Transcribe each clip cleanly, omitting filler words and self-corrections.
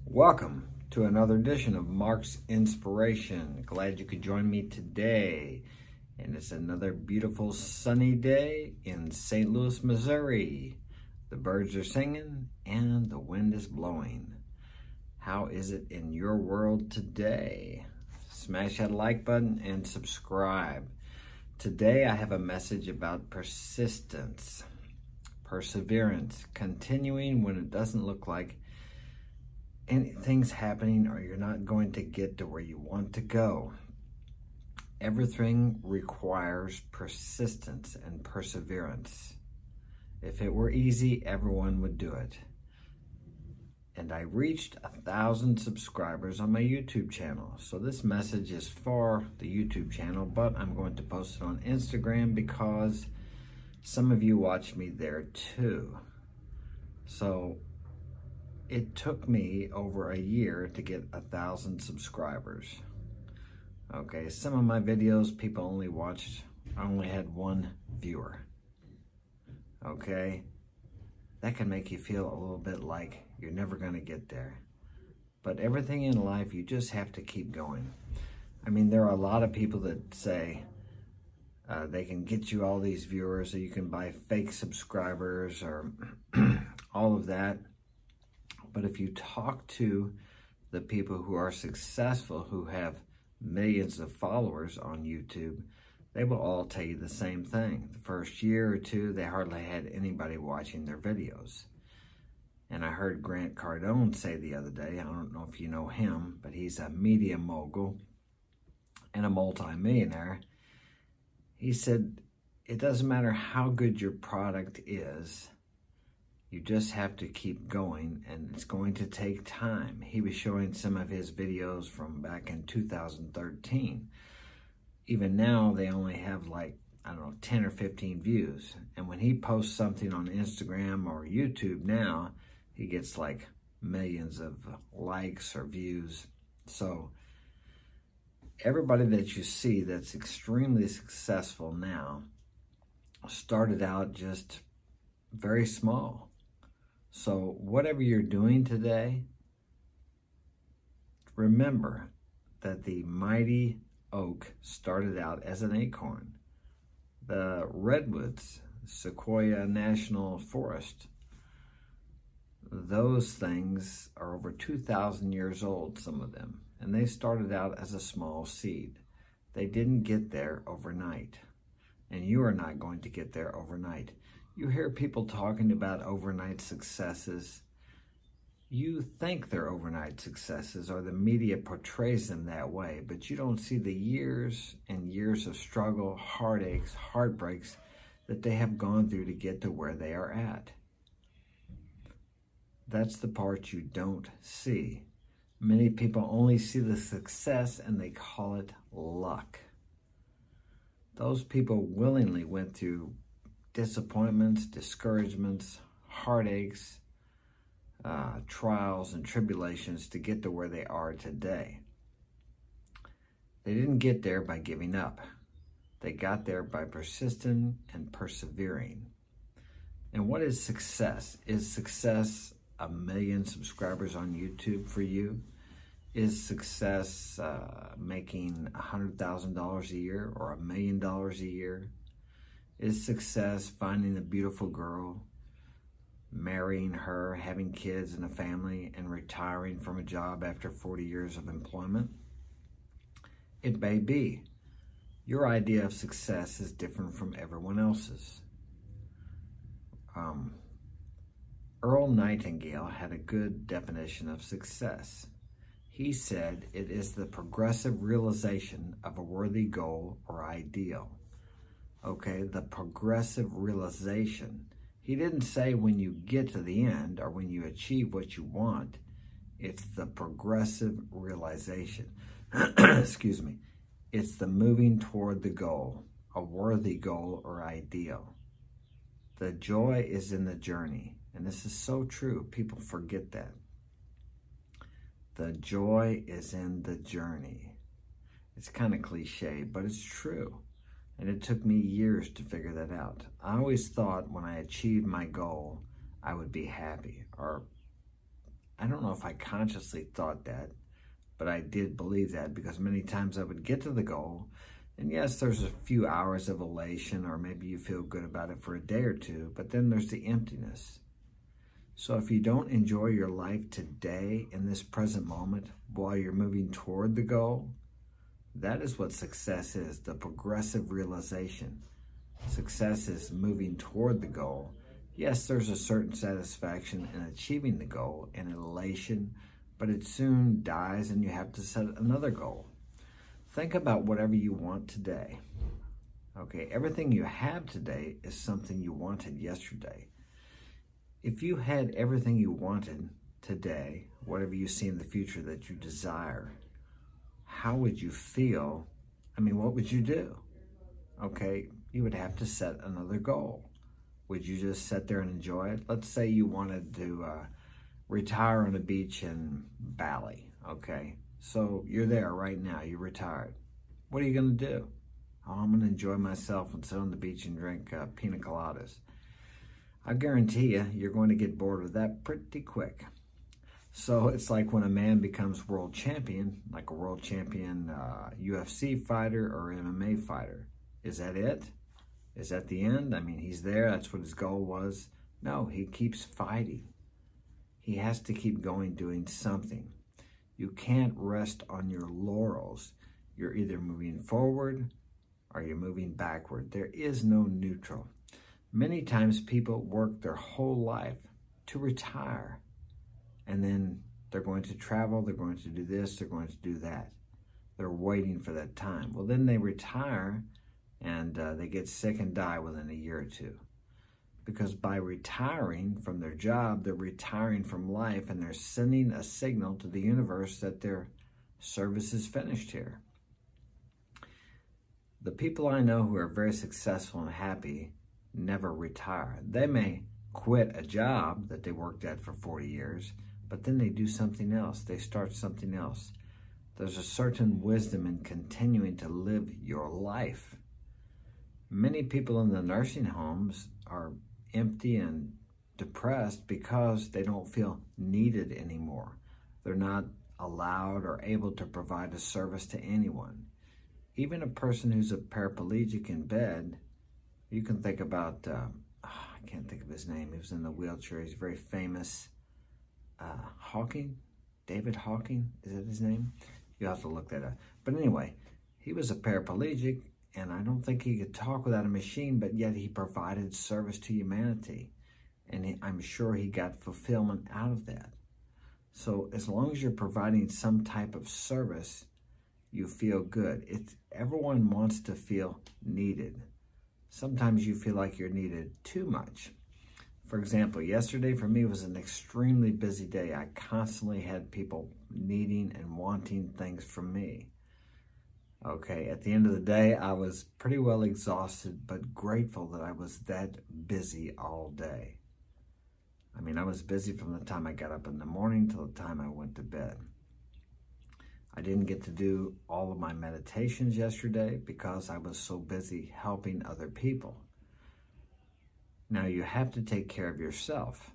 Welcome to another edition of Mark's Inspiration. Glad you could join me today. And it's another beautiful sunny day in St. Louis, Missouri. The birds are singing and the wind is blowing. How is it in your world today? Smash that like button and subscribe. Today I have a message about persistence, perseverance, continuing when it doesn't look like anything's happening or you're not going to get to where you want to go. Everything requires persistence and perseverance. If it were easy, everyone would do it. And I reached 1,000 subscribers on my YouTube channel. So this message is for the YouTube channel, but I'm going to post it on Instagram because some of you watch me there too. So it took me over a year to get 1,000 subscribers. Okay, some of my videos people only watched, I only had one viewer. Okay, that can make you feel a little bit like you're never gonna get there. But everything in life, you just have to keep going. I mean, there are a lot of people that say they can get you all these viewers, or you can buy fake subscribers or all of that. But if you talk to the people who are successful, who have millions of followers on YouTube, they will all tell you the same thing. The first year or two, they hardly had anybody watching their videos. And I heard Grant Cardone say the other day, I don't know if you know him, but he's a media mogul and a multi-millionaire. He said, it doesn't matter how good your product is, you just have to keep going, and it's going to take time. He was showing some of his videos from back in 2013. Even now, they only have like, I don't know, 10 or 15 views. And when he posts something on Instagram or YouTube now, he gets like millions of likes or views. So everybody that you see that's extremely successful now started out just very small. So whatever you're doing today, remember that the mighty oak started out as an acorn. The redwoods, Sequoia National Forest, those things are over 2,000 years old, some of them, and they started out as a small seed. They didn't get there overnight, and you are not going to get there overnight. You hear people talking about overnight successes. You think they're overnight successes, or the media portrays them that way, but you don't see the years and years of struggle, heartaches, heartbreaks that they have gone through to get to where they are at. That's the part you don't see. Many people only see the success and they call it luck. Those people willingly went through disappointments, discouragements, heartaches, trials and tribulations to get to where they are today. They didn't get there by giving up. They got there by persisting and persevering. And what is success? Is success 1 million subscribers on YouTube for you? Is success making $100,000 a year or $1 million a year? Is success finding a beautiful girl, marrying her, having kids and a family, and retiring from a job after 40 years of employment? It may be. Your idea of success is different from everyone else's. Earl Nightingale had a good definition of success. He said it is the progressive realization of a worthy goal or ideal. Okay, the progressive realization. He didn't say when you get to the end or when you achieve what you want. It's the progressive realization. Excuse me. It's the moving toward the goal, a worthy goal or ideal. The joy is in the journey. And this is so true. People forget that. The joy is in the journey. It's kind of cliche, but it's true. And it took me years to figure that out. I always thought when I achieved my goal, I would be happy, or I don't know if I consciously thought that, but I did believe that, because many times I would get to the goal, and yes, there's a few hours of elation, or maybe you feel good about it for a day or two, but then there's the emptiness. So if you don't enjoy your life today in this present moment while you're moving toward the goal, that is what success is, the progressive realization. Success is moving toward the goal. Yes, there's a certain satisfaction in achieving the goal and elation, but it soon dies and you have to set another goal. Think about whatever you want today. Okay, everything you have today is something you wanted yesterday. If you had everything you wanted today, whatever you see in the future that you desire, how would you feel? I mean, what would you do? Okay, you would have to set another goal. Would you just sit there and enjoy it? Let's say you wanted to retire on a beach in Bali, okay? So you're there right now, you're retired. What are you gonna do? Oh, I'm gonna enjoy myself and sit on the beach and drink pina coladas. I guarantee you, you're going to get bored with that pretty quick. So it's like when a man becomes world champion, like a world champion UFC fighter or MMA fighter. Is that it? Is that the end? I mean, he's there, that's what his goal was. No, he keeps fighting. He has to keep going, doing something. You can't rest on your laurels. You're either moving forward or you're moving backward. There is no neutral. Many times people work their whole life to retire, and then they're going to travel, they're going to do this, they're going to do that. They're waiting for that time. Well, then they retire and they get sick and die within a year or two. Because by retiring from their job, they're retiring from life, and they're sending a signal to the universe that their service is finished here. The people I know who are very successful and happy never retire. They may quit a job that they worked at for 40 years, but then they do something else. They start something else. There's a certain wisdom in continuing to live your life. Many people in the nursing homes are empty and depressed because they don't feel needed anymore. They're not allowed or able to provide a service to anyone. Even a person who's a paraplegic in bed, you can think about, I can't think of his name. He was in the wheelchair. He's very famous. Hawking? David Hawking? Is that his name? You'll have to look that up. But anyway, he was a paraplegic, and I don't think he could talk without a machine, but yet he provided service to humanity. And I'm sure he got fulfillment out of that. So as long as you're providing some type of service, you feel good. Everyone wants to feel needed. Sometimes you feel like you're needed too much. For example, yesterday for me was an extremely busy day. I constantly had people needing and wanting things from me. Okay, at the end of the day, I was pretty well exhausted, but grateful that I was that busy all day. I mean, I was busy from the time I got up in the morning till the time I went to bed. I didn't get to do all of my meditations yesterday because I was so busy helping other people. Now, you have to take care of yourself,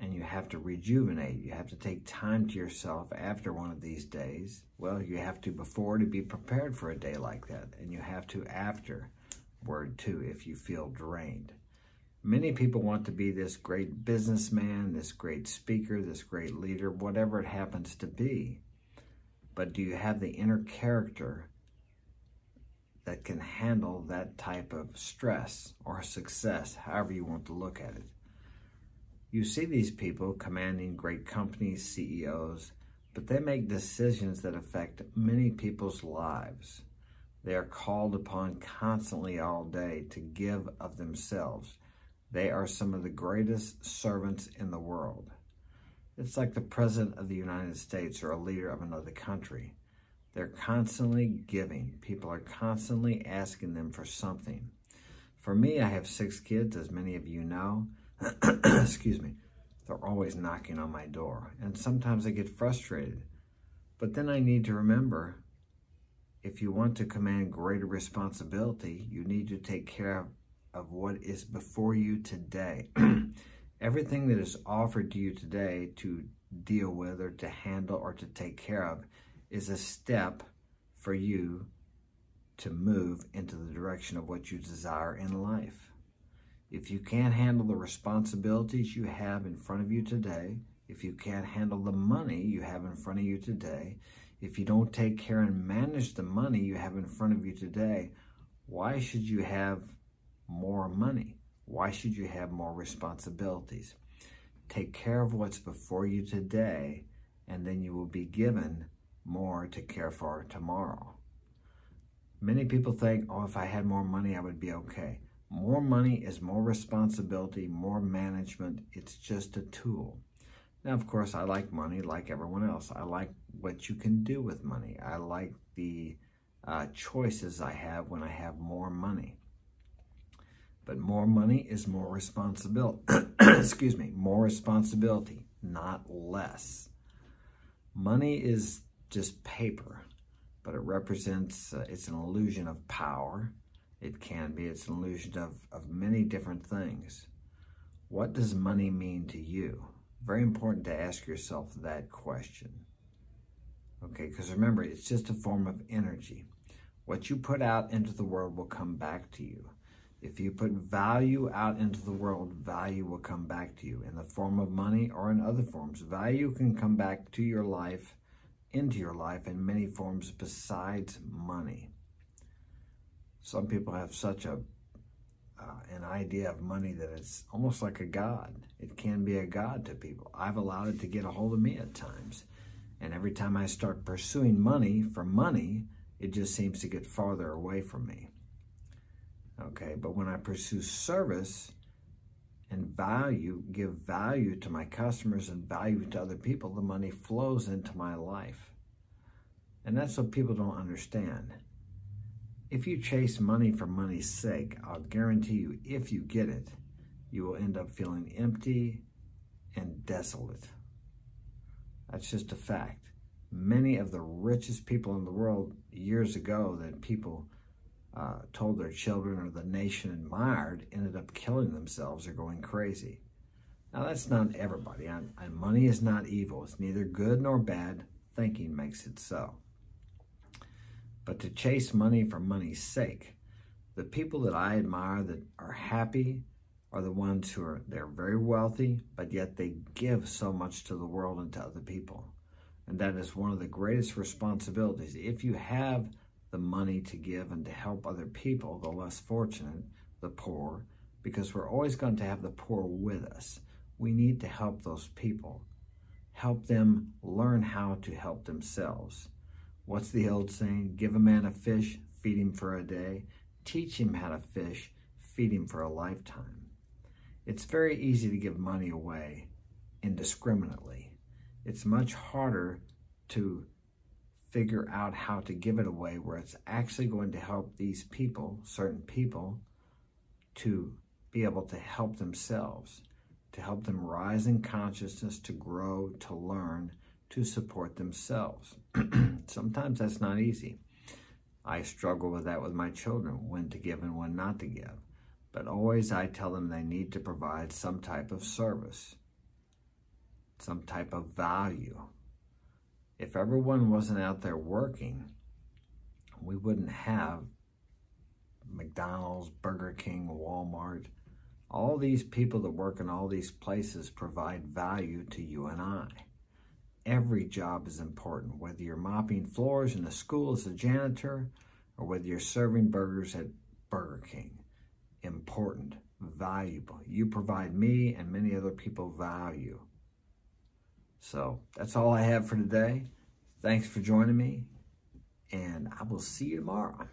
and you have to rejuvenate. You have to take time to yourself after one of these days. Well, you have to before to be prepared for a day like that, and you have to afterward too if you feel drained. Many people want to be this great businessman, this great speaker, this great leader, whatever it happens to be. But do you have the inner character that can handle that type of stress or success, however you want to look at it? You see these people commanding great companies, CEOs, but they make decisions that affect many people's lives. They are called upon constantly all day to give of themselves. They are some of the greatest servants in the world. It's like the President of the United States or a leader of another country. They're constantly giving. People are constantly asking them for something. For me, I have 6 kids, as many of you know. Excuse me. They're always knocking on my door, and sometimes I get frustrated. But then I need to remember, if you want to command greater responsibility, you need to take care of what is before you today. Everything that is offered to you today to deal with or to handle or to take care of is a step for you to move into the direction of what you desire in life. If you can't handle the responsibilities you have in front of you today, if you can't handle the money you have in front of you today, if you don't take care and manage the money you have in front of you today, why should you have more money? Why should you have more responsibilities? Take care of what's before you today, and then you will be given more to care for tomorrow. Many people think, oh, if I had more money, I would be okay. More money is more responsibility, more management. It's just a tool. Now, of course, I like money like everyone else. I like what you can do with money. I like the choices I have when I have more money. But more money is more responsibility. Excuse me, more responsibility, not less. Money is just paper, but it represents, it's an illusion of power. It can be, it's an illusion of many different things. What does money mean to you? Very important to ask yourself that question. Okay, because remember, it's just a form of energy. What you put out into the world will come back to you. If you put value out into the world, value will come back to you in the form of money or in other forms. Value can come back to your life, into your life in many forms besides money. Some people have such an idea of money that it's almost like a god. It can be a god to people. I've allowed it to get a hold of me at times. And every time I start pursuing money for money, it just seems to get farther away from me. Okay, but when I pursue service and value, give value to my customers and value to other people, the money flows into my life. And that's what people don't understand. If you chase money for money's sake, I'll guarantee you, if you get it, you will end up feeling empty and desolate. That's just a fact. Many of the richest people in the world years ago that people told their children or the nation admired ended up killing themselves or going crazy. Now, that's not everybody. And money is not evil. It's neither good nor bad. Thinking makes it so. But to chase money for money's sake, the people that I admire that are happy are the ones who they're very wealthy, but yet they give so much to the world and to other people. And that is one of the greatest responsibilities. If you have the money to give and to help other people, the less fortunate, the poor, because we're always going to have the poor with us. We need to help those people. Help them learn how to help themselves. What's the old saying? Give a man a fish, feed him for a day. Teach him how to fish, feed him for a lifetime. It's very easy to give money away indiscriminately. It's much harder to figure out how to give it away where it's actually going to help these people, certain people, to be able to help themselves, to help them rise in consciousness, to grow, to learn, to support themselves. Sometimes that's not easy. I struggle with that with my children, when to give and when not to give. But always I tell them they need to provide some type of service, some type of value. If everyone wasn't out there working, we wouldn't have McDonald's, Burger King, Walmart. All these people that work in all these places provide value to you and I. Every job is important, whether you're mopping floors in a school as a janitor or whether you're serving burgers at Burger King. Important, valuable. You provide me and many other people value. So that's all I have for today. Thanks for joining me, and I will see you tomorrow.